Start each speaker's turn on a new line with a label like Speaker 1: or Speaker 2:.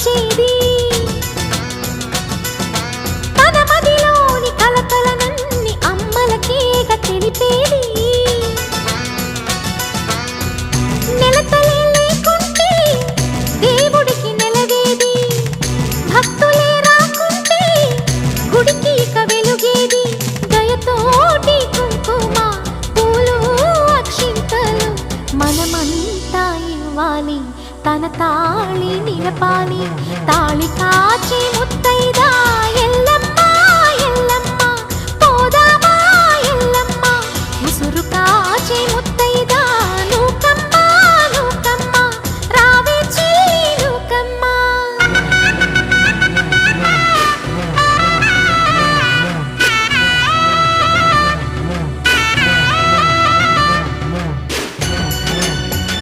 Speaker 1: పంచేది తన మదిలోని కలకలనన్ని అమ్మలకేగ తెలిపేది నెలతలే లేకుంటే దేవుడికి నెలవేది భక్తులే రాకుంటే గుడికి ఇక వెలుగేది దయతోటి కుంకుమ పూలు అక్షింతలు మనమంతా ఇవ్వాలి తన తాళి నిలపాలి తాళి కాచి ముత్తైదా ఎల్లమ్మ ఎల్లమ్మ పోదామా ఎల్లమ్మ ముసురు కాచి